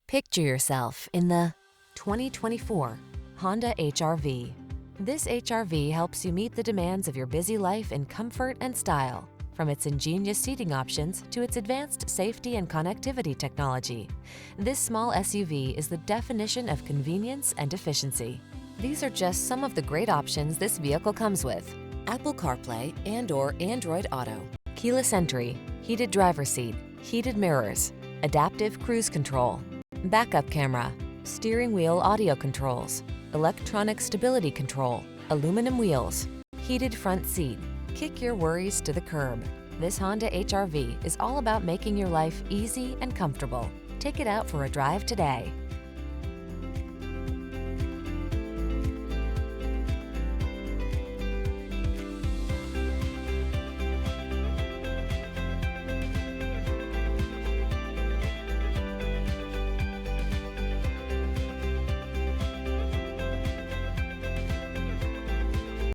Picture yourself in the 2024 Honda HR-V. This HR-V helps you meet the demands of your busy life in comfort and style. From its ingenious seating options to its advanced safety and connectivity technology, this small SUV is the definition of convenience and efficiency. These are just some of the great options this vehicle comes with: Apple CarPlay and/or Android Auto, keyless entry, heated driver's seat, heated mirrors, adaptive cruise control, backup camera, steering wheel audio controls, electronic stability control, aluminum wheels, heated front seat. Kick your worries to the curb. This Honda HR-V is all about making your life easy and comfortable. Take it out for a drive today.